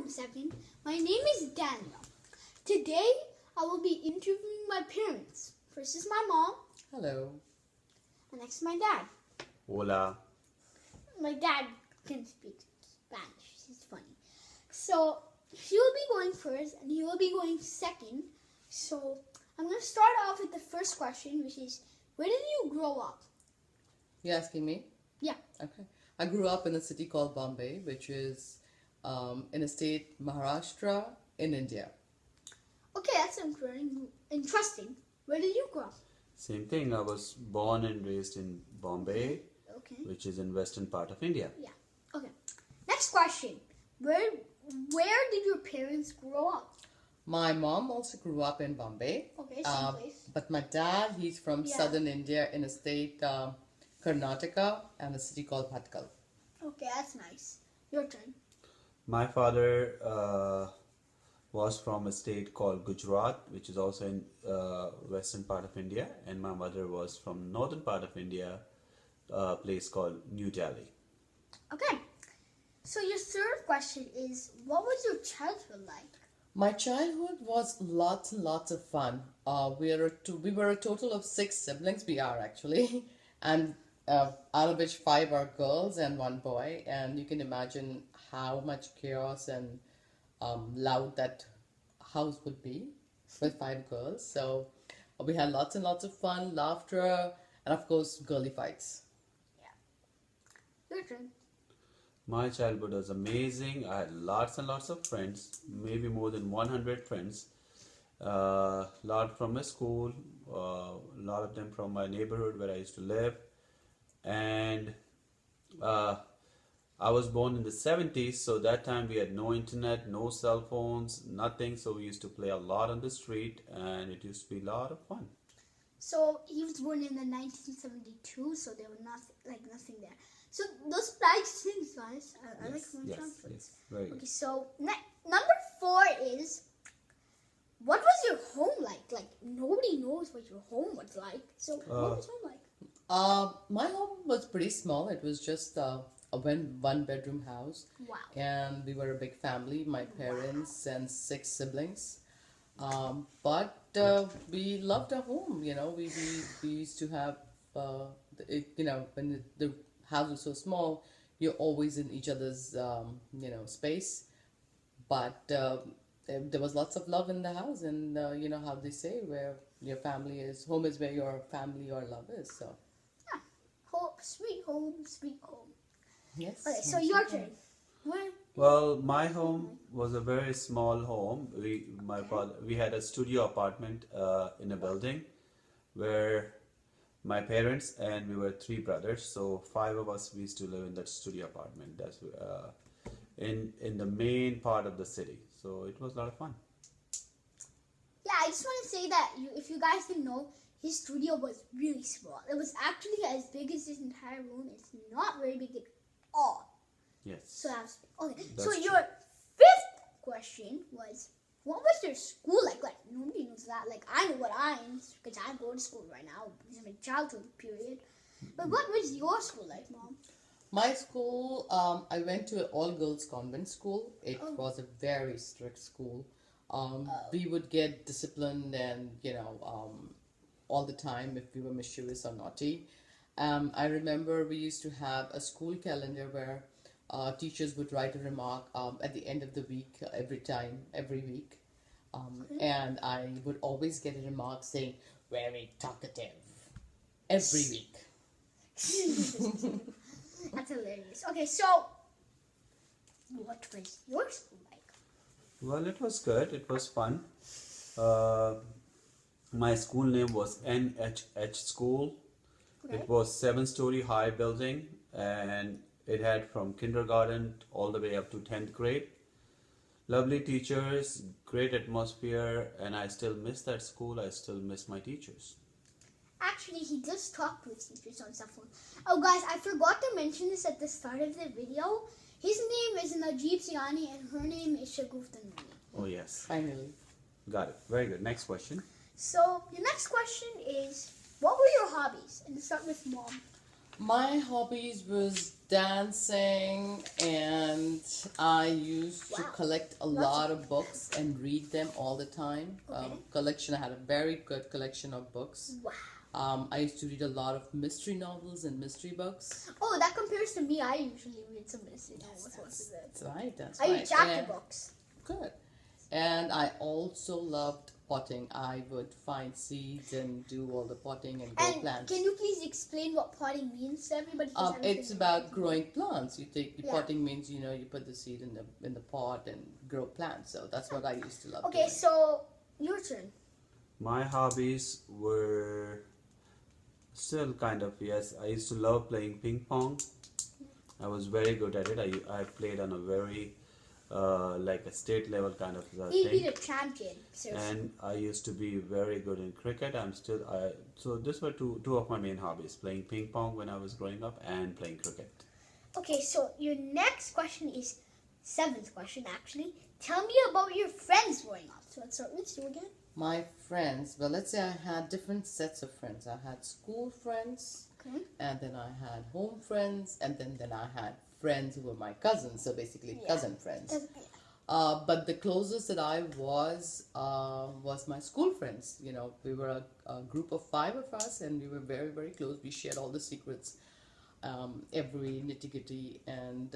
second. My name is Daniyal. Today, I will be interviewing my parents. First is my mom. Hello. And next is my dad. Hola. My dad can speak Spanish. He's funny. So, he will be going first and he will be going second. So, I'm going to start off with the first question, which is, where did you grow up? You asking me? Yeah. Okay. I grew up in a city called Bombay, which is in a state, Maharashtra, in India. Okay, that's interesting. Where did you grow up? Same thing. I was born and raised in Bombay, Okay. which is in western part of India. Yeah. Okay. Next question. Where did your parents grow up? My mom also grew up in Bombay. Okay, same place. But my dad, he's from Yeah. southern India in a state, Karnataka, and a city called Bhatkal. Okay, that's nice. Your turn. My father was from a state called Gujarat, which is also in western part of India, and my mother was from northern part of India, a place called New Delhi. Okay. So your third question is, what was your childhood like? My childhood was lots and lots of fun. We were a total of 6 siblings. We are actually, and out of which 5 are girls and 1 boy. And you can imagine how much chaos and loud that house would be with 5 girls. So we had lots and lots of fun, laughter, and of course, girly fights. Your turn. My childhood was amazing. I had lots and lots of friends, maybe more than 100 friends. Lot from my school, a lot of them from my neighborhood where I used to live. And I was born in the 70s, so that time we had no internet, no cell phones, nothing. So we used to play a lot on the street, and it used to be a lot of fun. So he was born in the 1972, so there was nothing there. So those nice things, guys. I like my childhood. Yes, very good. Okay, so number 4 is, what was your home like? Like, nobody knows what your home was like. So what was home like? My home was pretty small. It was just a 1-bedroom house. Wow. And we were a big family, my parents and 6 siblings. But we loved our home, we used to have, when the house was so small, you're always in each other's, space. But there was lots of love in the house, and you know how they say, where your family is, home is where your family or love is. So Yeah. Home, sweet home, sweet home. yes. Okay, so your turn. Where? Well, my home was a very small home. We had a studio apartment in a building where my parents and we were 3 brothers. So 5 of us, we used to live in that studio apartment. That's in the main part of the city. So it was a lot of fun. Yeah, I just want to say that if you guys didn't know, his studio was really small. It was actually as big as this entire room. It's not very big at all. Yes. So that's okay. That's So true. your 5th question was, what was your school like? Like, nobody knows that. Like, I know what I am because I go to school right now. This is my childhood period. But what was your school like, Mom? My school, I went to an all-girls convent school. It was a very strict school. We would get disciplined and, all the time if we were mischievous or naughty. I remember we used to have a school calendar where teachers would write a remark at the end of the week, every week. And I would always get a remark saying, very talkative, every week. That's hilarious. Okay, so what was your school like? Well, it was good. It was fun. My school name was NHH School. Okay. It was 7-story high building, and it had from kindergarten all the way up to 10th grade. Lovely teachers, great atmosphere, and I still miss that school. I still miss my teachers. Actually, he just talked to his teachers on cell phone. Oh, guys, I forgot to mention this at the start of the video. His name is Najib Siani, and her name is Shagufta Nuri. Oh yes, Finally. got it. Very good. Next question. So, your next question is, what were your hobbies? And start with Mom. My hobbies was dancing, and I used to Wow. collect a Lots lot of books and read them all the time. Okay. Collection. I had a very good collection of books. Wow. I used to read a lot of mystery novels and mystery books. Oh, that compares to me. I usually read some mystery novels. That's right. That's I right. read chapter And- books. Good. And I also loved potting. I would find seeds and do all the potting and grow And plants. can you please explain what potting means to everybody? 'Cause I don't It's think- about growing plants. You take Yeah. potting means you put the seed in the pot and grow plants. So that's what I used to love. Okay, doing. so your turn. My hobbies were still kind of, yes. I used to love playing ping pong. I was very good at it. I played on a very like a state level kind of He'd be thing. the champion. Seriously. And I used to be very good in cricket. So these were two of my main hobbies: playing ping pong when I was growing up and playing cricket. Okay, so your next question is seventh question actually. Tell me about your friends growing up. So let's start with you again. My friends. Well, let's say I had different sets of friends. I had school friends, Okay. and then I had home friends, and then I had friends who were my cousins. So basically, Yeah. cousin friends. Doesn't- But the closest that I was my school friends. We were a group of 5 of us, and we were very, very close. We shared all the secrets, every nitty gritty, and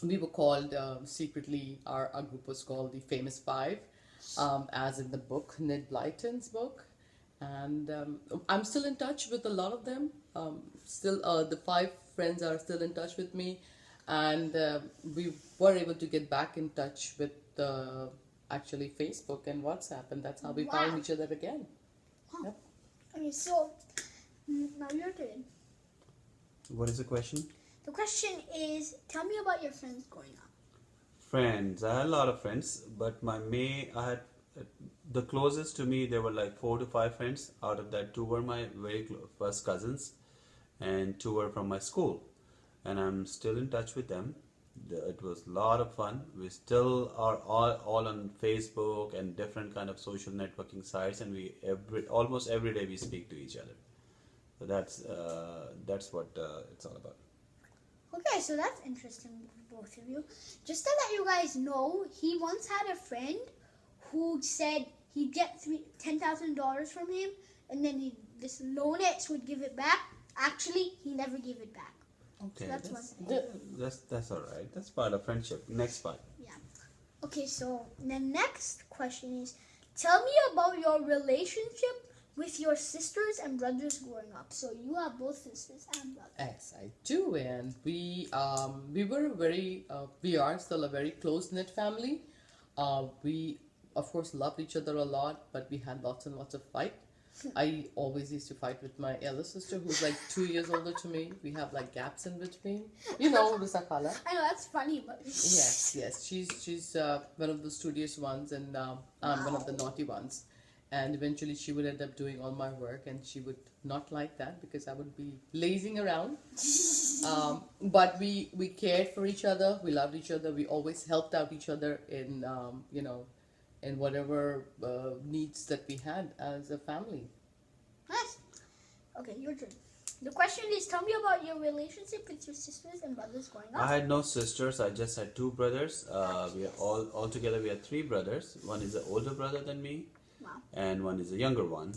we were called secretly. Our group was called the Famous Five, as in the book, Ned Blyton's book. And I'm still in touch with a lot of them. Still, the 5 friends are still in touch with me, and we were able to get back in touch with actually Facebook and WhatsApp, and that's how we Wow. found each other again. Okay, so now your turn. What is the question? The question is, tell me about your friends growing up. Friends. I had a lot of friends, but I had the closest to me. There were like 4 to 5 friends. Out of that, 2 were my very first cousins, and 2 were from my school, and I'm still in touch with them. It was a lot of fun. We still are all on Facebook and different kind of social networking sites, and almost every day we speak to each other. So that's what it's all about. Okay, so that's interesting, both of you. Just to let you guys know, he once had a friend who said he'd get $10,000 from him, and then this loanettes would give it back. Actually, he never gave it back. Okay, that's that's all right. That's part of friendship. Next part. Okay, so the next question is, tell me about your relationship with your sisters and brothers growing up. So you have both sisters and brothers. Yes, I do, and we are still a very close knit family. We of course loved each other a lot, but we had lots and lots of fight. I always used to fight with my elder sister, who's like 2 years older to me. We have like gaps in between. Rusakala. I know that's funny, but Yes. She's one of the studious ones, and I'm one of the naughty ones. And eventually, she would end up doing all my work, and she would not like that because I would be lazing around. But we cared for each other. We loved each other. We always helped out each other in in whatever needs that we had as a family. Nice. Okay, your turn. The question is, tell me about your relationship with your sisters and brothers growing up. I had no sisters. I just had 2 brothers. We are all together. We had 3 brothers. One is an older brother than me, Wow. and one is a younger one.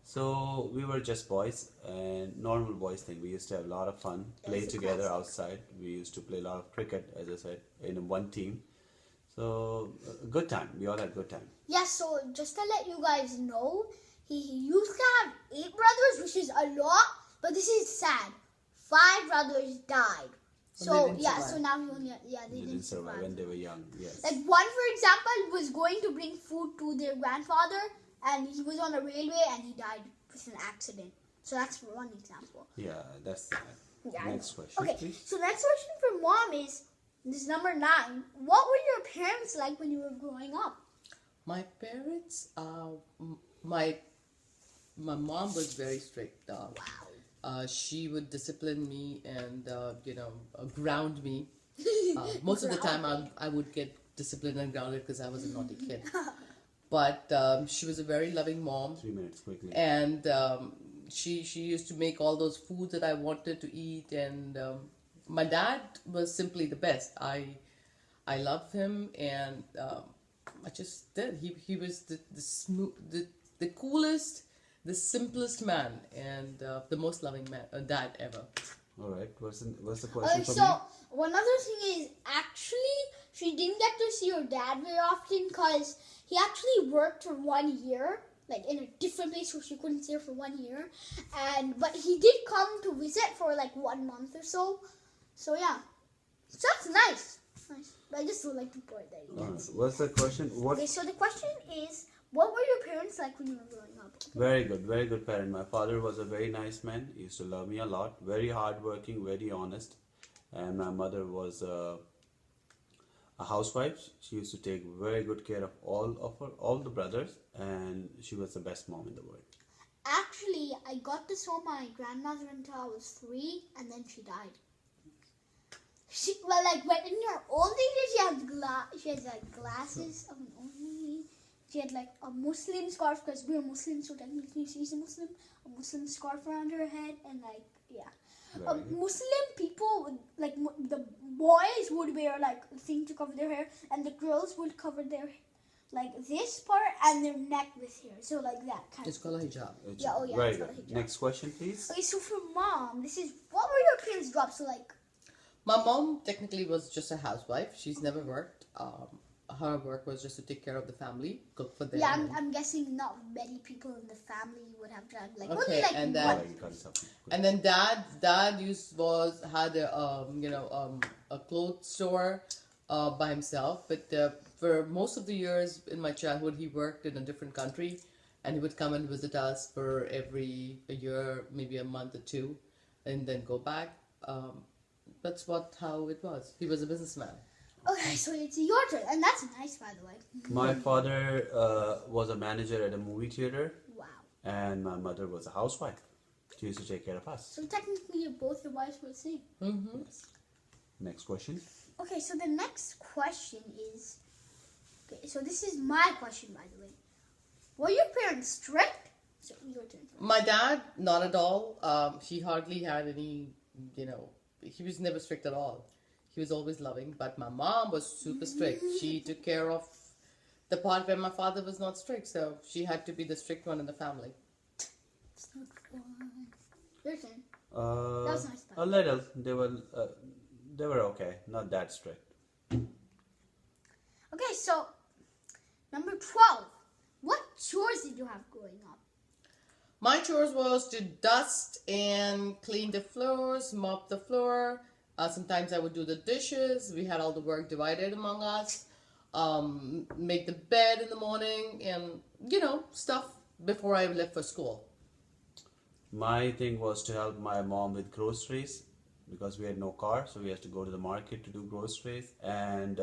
So we were just boys, and normal boys thing. We used to have a lot of fun, play It's a together classic. outside. We used to play a lot of cricket, as I said, in one team. So good time. We all had good time. Yeah, so just to let you guys know, he used to have 8 brothers, which is a lot, but this is sad. 5 brothers died. So They didn't yeah, survive. so now he only They didn't survive when they were young. Yes. Like one, for example, was going to bring food to their grandfather, and he was on a railway and he died with an accident. So that's one example. Yeah, that's Yeah. next question, Okay, please. so next question for mom is, this is number 9. What were your parents like when you were growing up? My parents, my mom was very strict. She would discipline me and ground me. Most of the time, I would get disciplined and grounded because I was a naughty kid. But she was a very loving mom, 3 minutes quickly. and she used to make all those foods that I wanted to eat, and my dad was simply the best. I loved him, and I just did. He was the smooth, the coolest, the simplest man, and the most loving man dad ever. All right. What's the question for So me? one other thing is actually she didn't get to see her dad very often because he actually worked for 1 year, like in a different place where she couldn't see her for 1 year, but he did come to visit for like 1 month or so. So yeah, so that's nice. Nice. But I just don't like the part that you didn't see. What's the question? What? Okay, so the question is, what were your parents like when you were growing up? Very good parent. My father was a very nice man. He used to love me a lot. Very hardworking, very honest. And my mother was a housewife. She used to take very good care of all the brothers, and she was the best mom in the world. Actually, I got to know my grandmother until I was 3, and then she died. When in her old age, she had like glasses of an old lady. She had like a Muslim scarf because we were Muslims, so technically she's a Muslim. A Muslim scarf around her head, and like yeah. Very good. Muslim people would the boys would wear like a thing to cover their hair, and the girls would cover their like this part and their neck with hair. So like that kind It's of. called a hijab. Yeah, oh yeah, Very it's good. called a hijab. Next question, please. Okay, so for mom, this is what were your parents' jobs? So like. My mom technically was just a housewife. She's never worked. Her work was just to take care of the family, cook for them. Yeah, I'm guessing not many people in the family would have done like only Okay, like and one. then- Oh, you got something. And then dad had a clothes store by himself. But for most of the years in my childhood, he worked in a different country, and he would come and visit us for every a year, maybe a month or two, and then go back. That's how it was. He was a businessman. Okay, so it's your turn, and that's nice, by the way. My father was a manager at a movie theater, Wow. and my mother was a housewife. She used to take care of us. So technically, both your wives were the same. Mm-hmm. Yes. Next question. Okay, so the next question is. Okay, so this is my question, by the way. Were your parents strict? So your turn. My dad, not at all. He hardly had any, he was never strict at all. He was always loving. But my mom was super strict. She took care of the part where my father was not strict. So she had to be the strict one in the family. Your turn. That was nice, A little. They were okay. Not that strict. Okay, so number 12. What chores did you have growing up? My chores was to dust and clean the floors, mop the floor. Sometimes I would do the dishes. We had all the work divided among us. Make the bed in the morning and, stuff before I left for school. My thing was to help my mom with groceries because we had no car, so we had to go to the market to do groceries and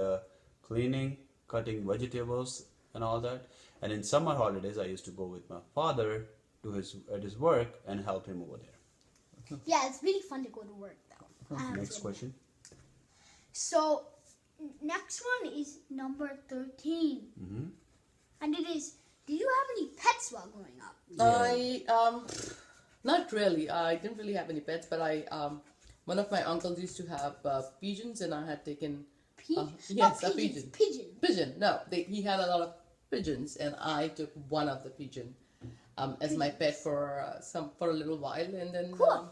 cleaning, cutting vegetables and all that. And in summer holidays, I used to go with my father at his work and help him over there. Yeah, it's really fun to go to work, though. I have Next to question. So, next one is number 13. Mm-hmm. And it is, did you have any pets while growing up? Not really. I didn't really have any pets, but one of my uncles used to have pigeons, and I had taken. Yes, a pigeon. Pigeon. Pigeon. No, he had a lot of pigeons, and I took one of the pigeon as my pet for a little while, and then Cool.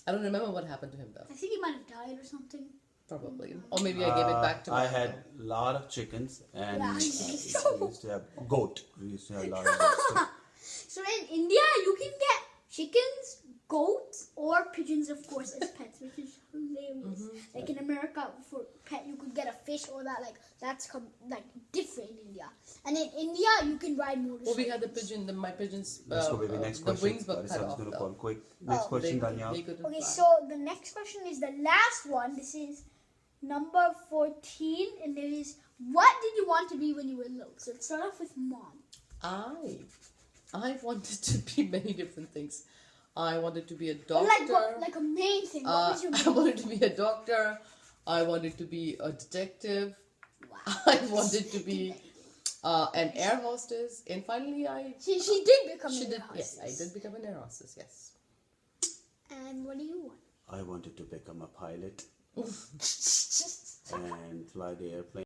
I don't remember what happened to him though. I think he might have died or something. Probably, or maybe I gave it back to my I uncle. had a lot of chickens and Yeah, we so- used to have goat. We used to have a lot of goats too. So in India, you can get chickens, goats, or pigeons, of course, as pets, which is hilarious. Like in America, for pet, you could get a fish or that. That's different in India. And in India, you can ride motorcycles. Well, we had the pigeon. My pigeons. Let's go with the next the question. wings were cut Barisan's off. gonna though. call quick. Next Oh, question, They Daniyal. couldn't Okay, fly. so the next question is the last one. This is number 14, and there is, what did you want to be when you were little? So let's start off with mom. I wanted to be many different things. I wanted to be a doctor. Like a main thing. What was your main I wanted to thing? be a doctor. I wanted to be a detective. Wow. I wanted to be an air hostess, and finally She did become she an did air yes, I hostess. did become an air hostess. Yes. And what do you want? I wanted to become a pilot and fly the airplane.